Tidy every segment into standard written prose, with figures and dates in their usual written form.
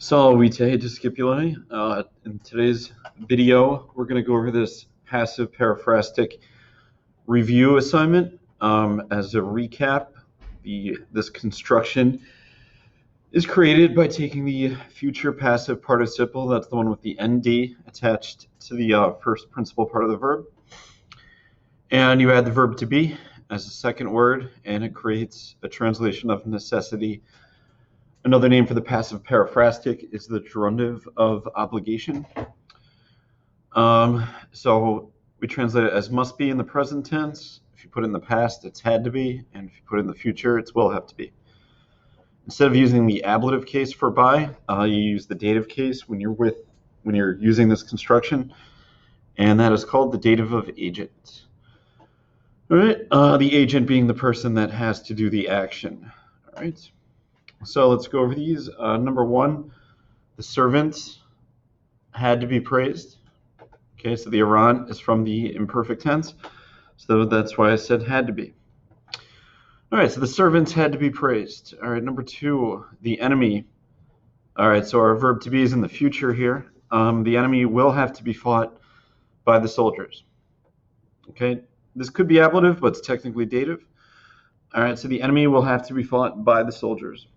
Salve discipulae. In today's video, we're going to go over this passive periphrastic review assignment. As a recap, this construction is created by taking the future passive participle, that's the one with the nd attached to the first principal part of the verb, and you add the verb to be as a second word, and it creates a translation of necessity. Another name for the passive periphrastic is the gerundive of obligation. So we translate it as must be in the present tense. If you put it in the past, it's had to be, and if you put it in the future, it's will have to be. Instead of using the ablative case for by, you use the dative case when you're using this construction, and that is called the dative of agent. All right, the agent being the person that has to do the action. All right. So let's go over these. Number one, the servant had to be praised. Okay, so the Iran is from the imperfect tense, so that's why I said had to be. All right, so the servants had to be praised. All right, number two, the enemy. All right, so our verb to be is in the future here. The enemy will have to be fought by the soldiers. Okay, this could be ablative, but it's technically dative. All right, so the enemy will have to be fought by the soldiers.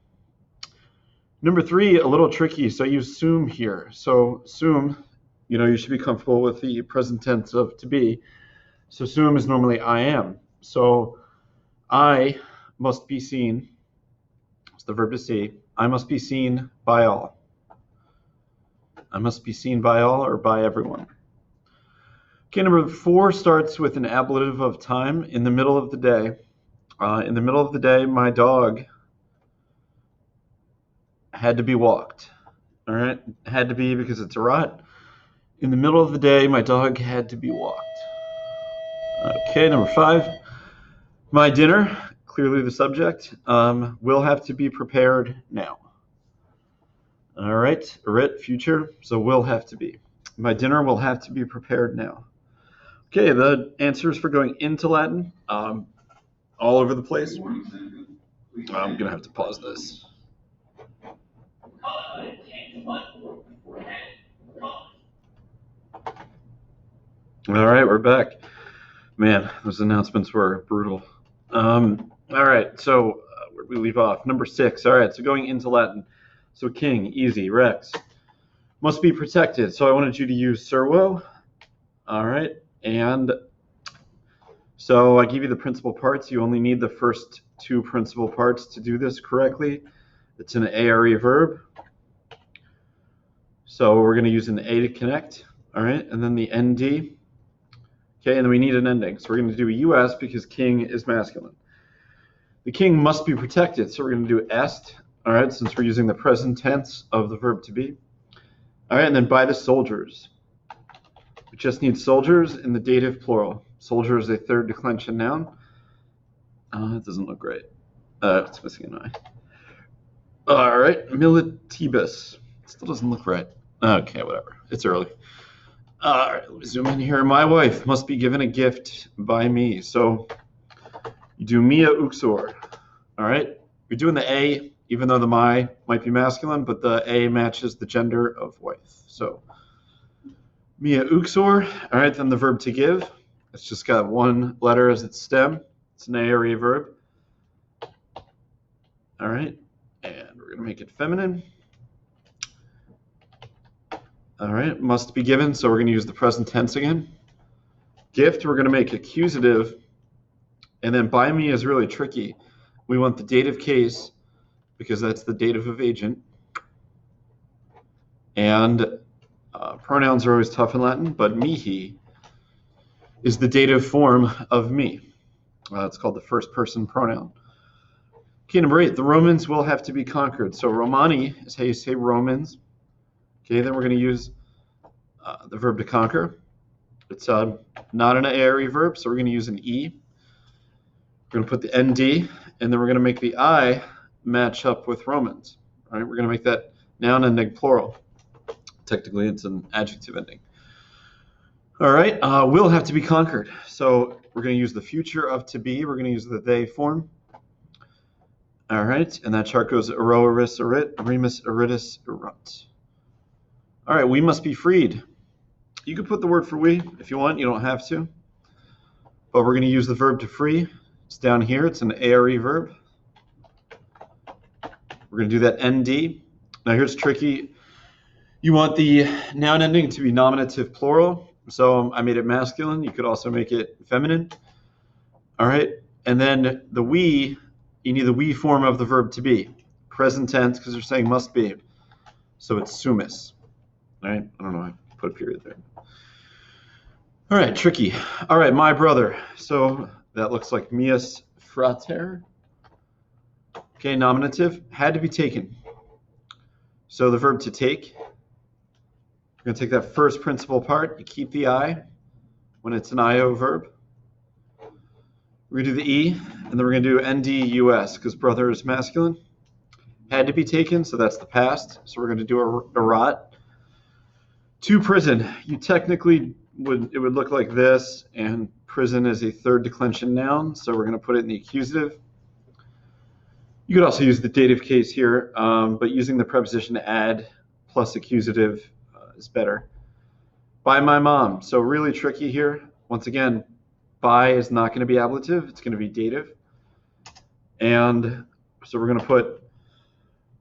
Number three, a little tricky, so I use assume here. So assume, you should be comfortable with the present tense of to be. So assume is normally I am. So I must be seen, it's the verb to see, I must be seen by all. I must be seen by all or by everyone. Okay, number four starts with an ablative of time in the middle of the day. In the middle of the day, my dog had to be walked. All right, had to be because it's a rot. In the middle of the day, my dog had to be walked. Okay, number five, my dinner, clearly the subject, will have to be prepared now. All right, rit, future, so will have to be. My dinner will have to be prepared now. Okay, the answers for going into Latin, all over the place. I'm gonna have to pause this. All right, we're back. Man, those announcements were brutal. All right, so where did we leave off? Number six. All right, so going into Latin. So king, easy, rex. Must be protected. So I wanted you to use servo. All right, and so I give you the principal parts. You only need the first two principal parts to do this correctly. It's an ARE verb. So we're going to use an A to connect. All right, and then the ND. Okay, and then we need an ending. So we're going to do a US because king is masculine. The king must be protected. So we're going to do est. All right, since we're using the present tense of the verb to be. All right, and then by the soldiers. We just need soldiers in the dative plural. Soldier is a third declension noun. It doesn't look great. It's missing an I. All right, militibus. Still doesn't look right. Okay, whatever. It's early. All right, let me zoom in here. My wife must be given a gift by me. So you do mia uxor. All right, you're doing the A, even though the my might be masculine, but the A matches the gender of wife. So mia uxor. All right, then the verb to give. It's just got one letter as its stem. It's an ARE verb. All right, and we're going to make it feminine. All right, must be given, so we're going to use the present tense again. Gift, we're going to make accusative. And then by me is really tricky. We want the dative case because that's the dative of agent. And pronouns are always tough in Latin, but mihi is the dative form of me. It's called the first person pronoun. Okay, number 8, the Romans will have to be conquered. So Romani is how you say Romans. Okay, then we're going to use the verb to conquer. It's not an ARE verb, so we're going to use an E. We're going to put the ND, and then we're going to make the I match up with Romans. All right, we're going to make that noun ending plural. Technically, it's an adjective ending. All right, will have to be conquered. So we're going to use the future of to be. We're going to use the they form. All right, and that chart goes ero, eris, erit, remus, eritus, erut. All right, we must be freed. You could put the word for we if you want. You don't have to. But we're going to use the verb to free. It's down here. It's an ARE verb. We're going to do that ND. Now here's tricky. You want the noun ending to be nominative plural. So I made it masculine. You could also make it feminine. All right. And then the we, you need the we form of the verb to be. Present tense, because they're saying must be. So it's sumus. All right. I don't know. I put a period there. All right. Tricky. All right. My brother. So that looks like mius frater. Okay. Nominative. Had to be taken. So the verb to take. We're going to take that first principal part. You keep the I when it's an IO verb. We're going to do the E, and then we're going to do ND-US because brother is masculine. Had to be taken, so that's the past. So we're going to do a rot. To prison. You technically it would look like this, and prison is a third declension noun, so we're going to put it in the accusative. You could also use the dative case here, but using the preposition add plus accusative is better. By my mom. So really tricky here. Once again, by is not going to be ablative. It's going to be dative. And so we're going to put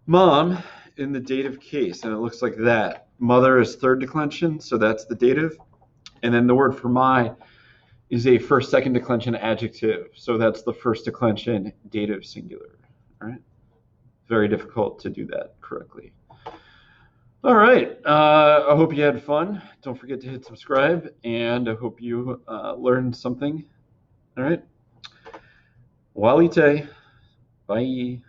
mom in the dative case, and it looks like that. Mother is third declension, so that's the dative. And then the word for my is a first, second declension adjective. So that's the first declension dative singular. All right. Very difficult to do that correctly. All right. I hope you had fun. Don't forget to hit subscribe, and I hope you learned something. All right. Walite. Bye.